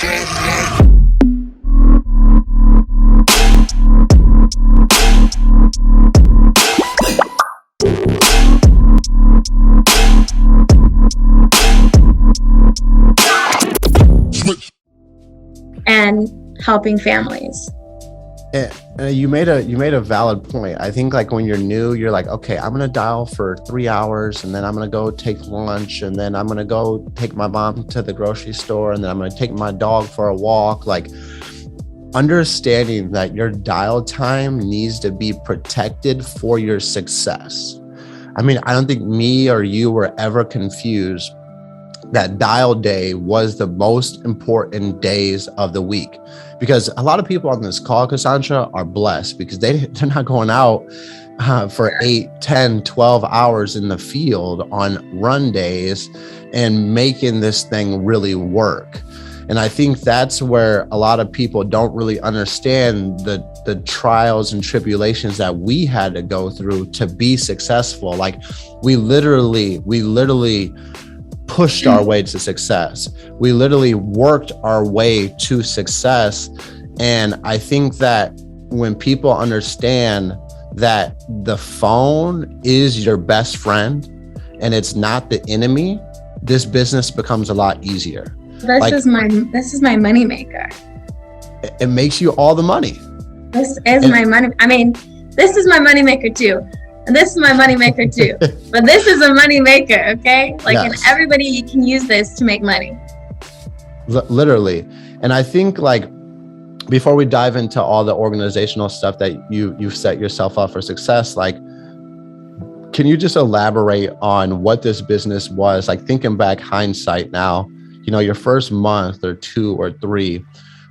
And helping families. You made a valid point. I think like when you're new, you're like, okay, I'm going to dial for 3 hours and then I'm going to go take lunch and then I'm going to go take my mom to the grocery store and then I'm going to take my dog for a walk. Like understanding that your dial time needs to be protected for your success. I mean, I don't think me or you were ever confused that dial day was the most important days of the week, because a lot of people on this call, Cassandra, are blessed because they're not going out for 8, 10, 12 hours in the field on run days and making this thing really work. And I think that's where a lot of people don't really understand the trials and tribulations that we had to go through to be successful. Like we literally pushed our way to success. We literally worked our way to success. And I think that when people understand that the phone is your best friend and it's not the enemy, this business becomes a lot easier. This is my moneymaker. It makes you all the money. This is my money. I mean, this is my moneymaker too. And this is my moneymaker too. But this is a moneymaker, okay? Like, yes. And everybody can use this to make money. Literally. And I think like, before we dive into all the organizational stuff that you've set yourself up for success, like, can you just elaborate on what this business was? Like thinking back hindsight now, you know, your first month or 2 or 3,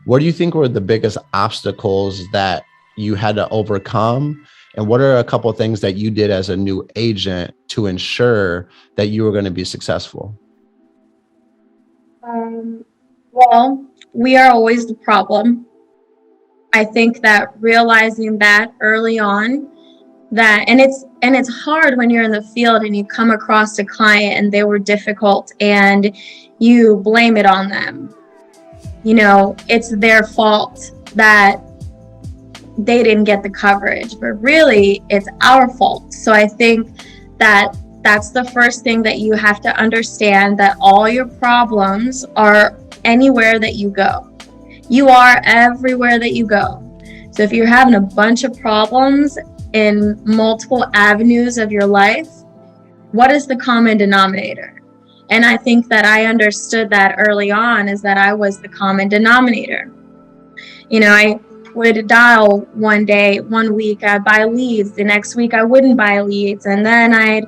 what do you think were the biggest obstacles that you had to overcome? And what are a couple of things that you did as a new agent to ensure that you were going to be successful? Well, we are always the problem. I think that realizing that early on, and it's hard when you're in the field and you come across a client and they were difficult and you blame it on them. You know, it's their fault that they didn't get the coverage, but really it's our fault. So I think that that's the first thing that you have to understand, that all your problems are anywhere that you go. You are everywhere that you go. So if you're having a bunch of problems in multiple avenues of your life, what is the common denominator? And I think that I understood that early on, is that I was the common denominator. You know, I would dial one week I'd buy leads, the next week I wouldn't buy leads, and then I'd,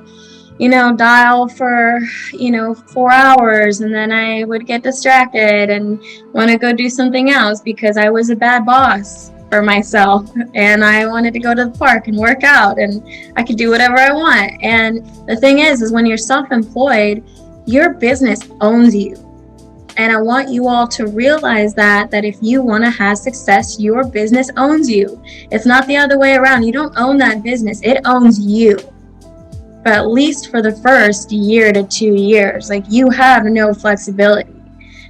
you know, dial for, 4 hours, and then I would get distracted and want to go do something else because I was a bad boss for myself and I wanted to go to the park and work out and I could do whatever I want. And the thing is when you're self-employed, your business owns you. And I want you all to realize that if you want to have success, your business owns you. It's not the other way around. You don't own that business. It owns you. But at least for the first year to 2 years, like, you have no flexibility.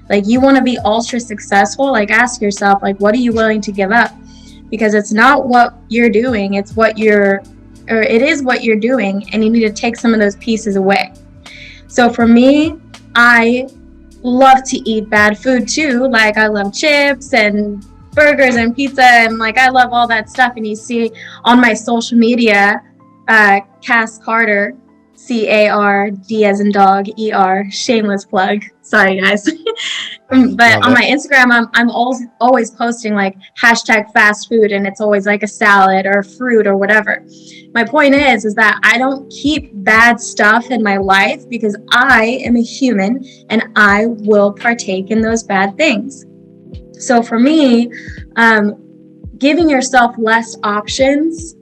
Like, you want to be ultra successful, like, ask yourself, like, what are you willing to give up? Because it's not what you're doing, it is what you're doing, and you need to take some of those pieces away. So for me, I love to eat bad food too. Like, I love chips and burgers and pizza, and like, I love all that stuff. And you see on my social media, Cass Carder, C-A-R-D as in dog, E-R, shameless plug. Sorry guys. But on my Instagram, I'm always posting like hashtag fast food, and it's always like a salad or fruit or whatever. My point is that I don't keep bad stuff in my life because I am a human and I will partake in those bad things. So for me, giving yourself less options,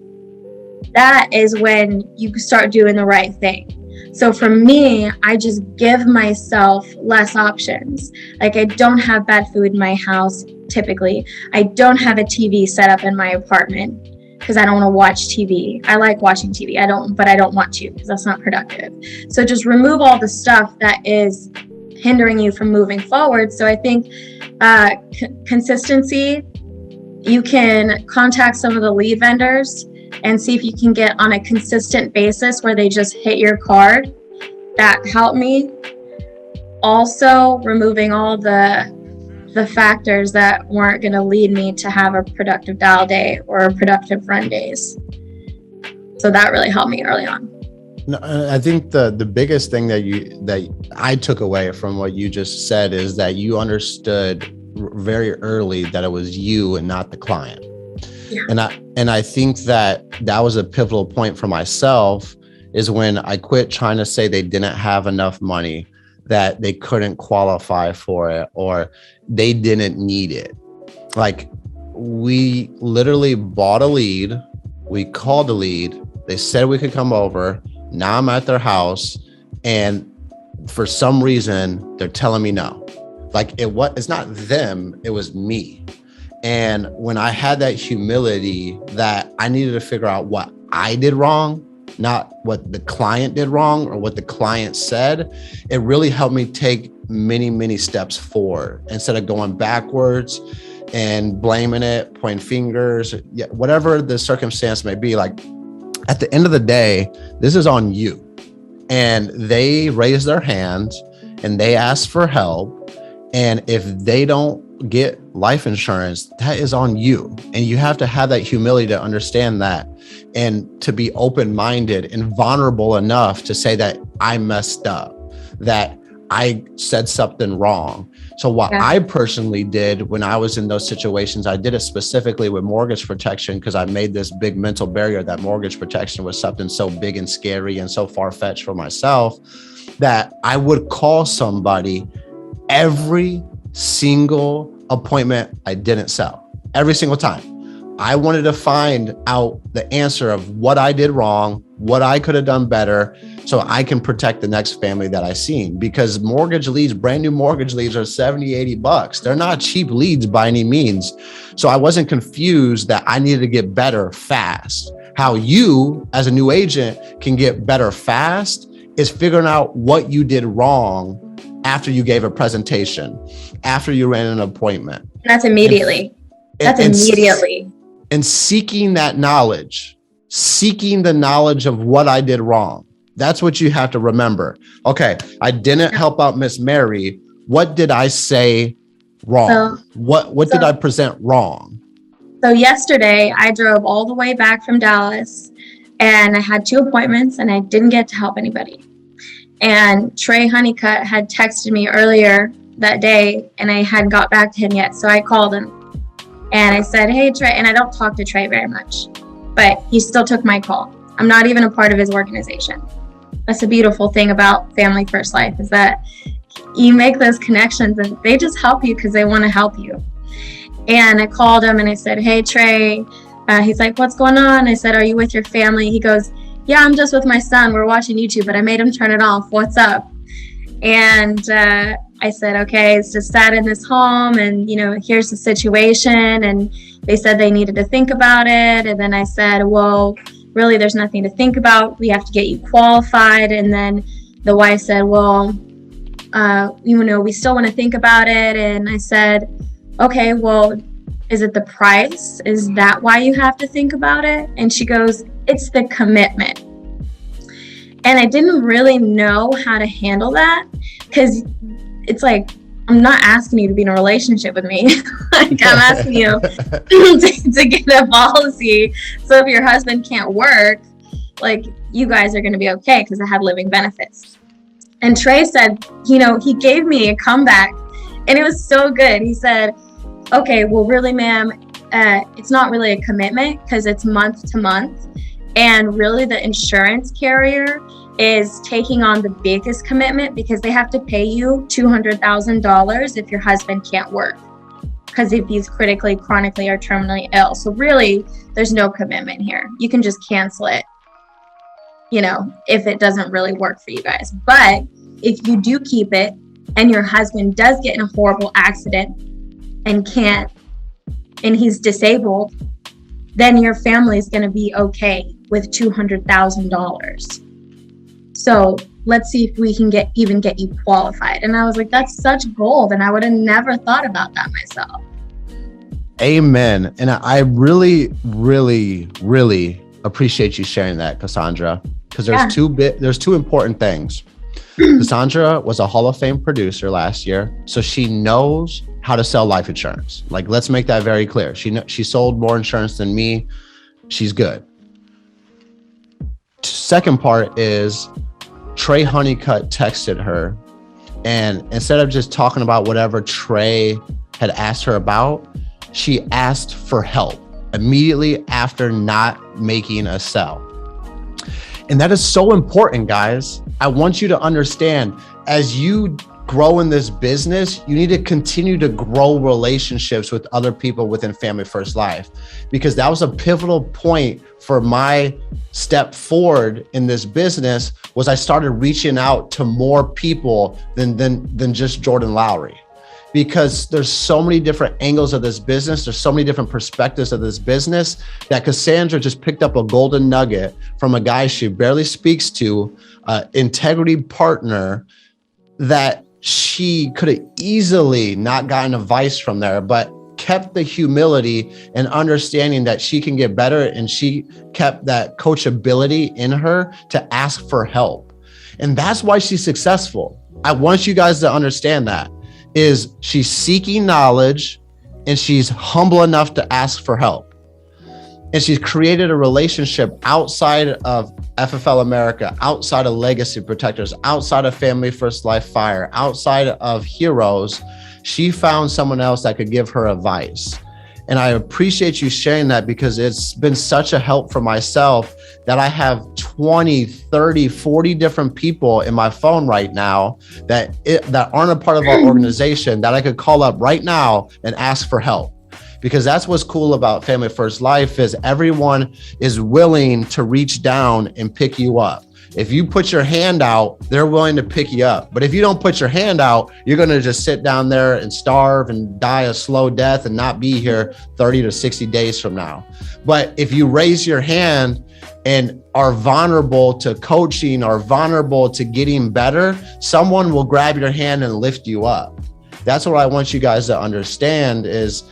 that is when you start doing the right thing. So for me, I just give myself less options. Like, I don't have bad food in my house, typically. I don't have a TV set up in my apartment because I don't want to watch TV. I like watching TV, but I don't want to because that's not productive. So just remove all the stuff that is hindering you from moving forward. So I think consistency, you can contact some of the lead vendors and see if you can get on a consistent basis where they just hit your card. That helped me. Also, removing all the factors that weren't going to lead me to have a productive dial day or productive run days. So that really helped me early on. No, I think the biggest thing that I took away from what you just said is that you understood very early that it was you and not the client. Yeah. And I think that was a pivotal point for myself, is when I quit trying to say they didn't have enough money, that they couldn't qualify for it, or they didn't need it. Like, we literally bought a lead, we called a lead, they said we could come over. Now I'm at their house, and for some reason they're telling me no. Like, it's not them, it was me. And when I had that humility that I needed to figure out what I did wrong, not what the client did wrong or what the client said, it really helped me take many, many steps forward instead of going backwards and blaming it, pointing fingers, whatever the circumstance may be. Like, at the end of the day, this is on you. And they raise their hand and they ask for help. And if they don't get life insurance, that is on you. And you have to have that humility to understand that, and to be open-minded and vulnerable enough to say that I messed up, that I said something wrong. So what I personally did when I was in those situations, I did it specifically with mortgage protection, because I made this big mental barrier that mortgage protection was something so big and scary and so far-fetched for myself, that I would call somebody every single appointment I didn't sell, every single time. I wanted to find out the answer of what I did wrong, what I could have done better, so I can protect the next family that I seen. Because mortgage leads, brand new mortgage leads, are $70, $80. They're not cheap leads by any means. So I wasn't confused that I needed to get better fast. How you, as a new agent, can get better fast is figuring out what you did wrong after you gave a presentation, after you ran an appointment. That's immediately. And seeking that knowledge, seeking the knowledge of what I did wrong. That's what you have to remember. Okay, I didn't help out Miss Mary. What did I say wrong? What did I present wrong? So yesterday I drove all the way back from Dallas, and I had 2 appointments and I didn't get to help anybody. And Trey Honeycutt had texted me earlier that day, and I hadn't got back to him yet. So I called him and I said, hey, Trey, and I don't talk to Trey very much, but he still took my call. I'm not even a part of his organization. That's the beautiful thing about Family First Life, is that you make those connections and they just help you because they want to help you. And I called him and I said, hey, Trey. He's like, what's going on? I said, are you with your family? He goes, yeah, I'm just with my son. We're watching YouTube, but I made him turn it off. What's up? And I said, okay, it's just sat in this home, and, here's the situation. And they said they needed to think about it. And then I said, well, really, there's nothing to think about. We have to get you qualified. And then the wife said, well, we still want to think about it. And I said, okay, well, is it the price? Is that why you have to think about it? And she goes, it's the commitment. And I didn't really know how to handle that, because it's like, I'm not asking you to be in a relationship with me. Like, I'm asking you to get a policy. So if your husband can't work, like, you guys are going to be okay, because I have living benefits. And Trey said, he gave me a comeback, and it was so good. He said, okay, well, really, ma'am, it's not really a commitment, because it's month to month. And really, the insurance carrier is taking on the biggest commitment, because they have to pay you $200,000 if your husband can't work, because if he's critically, chronically, or terminally ill. So really, there's no commitment here. You can just cancel it, if it doesn't really work for you guys. But if you do keep it and your husband does get in a horrible accident and he's disabled, then your family is going to be okay with $200,000. So, let's see if we can get you qualified. And I was like, that's such gold. And I would have never thought about that myself. Amen. And I really, really, really appreciate you sharing that, Cassandra, because there's two important things. Cassandra was a Hall of Fame producer last year, so she knows how to sell life insurance. Like, let's make that very clear. She sold more insurance than me. She's good. Second part is Trey Honeycutt texted her, and instead of just talking about whatever Trey had asked her about, she asked for help immediately after not making a sell. And that is so important, guys. I want you to understand, as you grow in this business, you need to continue to grow relationships with other people within Family First Life, because that was a pivotal point for my step forward in this business. Was I started reaching out to more people than just Jordan Lowry, because there's so many different angles of this business. There's so many different perspectives of this business that Cassandra just picked up a golden nugget from a guy she barely speaks to, integrity partner, that she could have easily not gotten advice from there, but kept the humility and understanding that she can get better. And she kept that coachability in her to ask for help. And that's why she's successful. I want you guys to understand that. Is she's seeking knowledge, and she's humble enough to ask for help. And she's created a relationship outside of FFL America, outside of Legacy Protectors, outside of Family First Life Fire, outside of Heroes. She found someone else that could give her advice. And I appreciate you sharing that, because it's been such a help for myself that I have 20, 30, 40 different people in my phone right now that aren't a part of our organization that I could call up right now and ask for help. Because that's what's cool about Family First Life, is everyone is willing to reach down and pick you up. If you put your hand out, they're willing to pick you up. But if you don't put your hand out, you're going to just sit down there and starve and die a slow death and not be here 30 to 60 days from now. But if you raise your hand and are vulnerable to coaching or vulnerable to getting better, someone will grab your hand and lift you up. That's what I want you guys to understand, is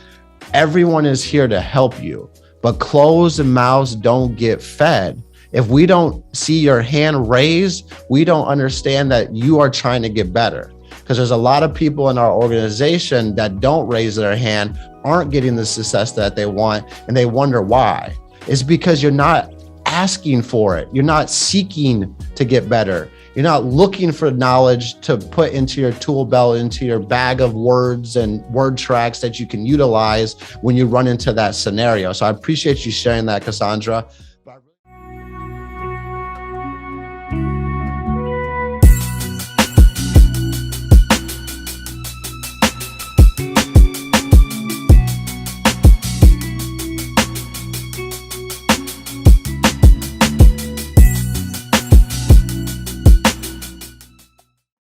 everyone is here to help you, but closed mouths don't get fed. If we don't see your hand raised, we don't understand that you are trying to get better. Because there's a lot of people in our organization that don't raise their hand, aren't getting the success that they want, and they wonder why. It's because you're not asking for it. You're not seeking to get better. You're not looking for knowledge to put into your tool belt, into your bag of words and word tracks that you can utilize when you run into that scenario. So I appreciate you sharing that, Cassandra.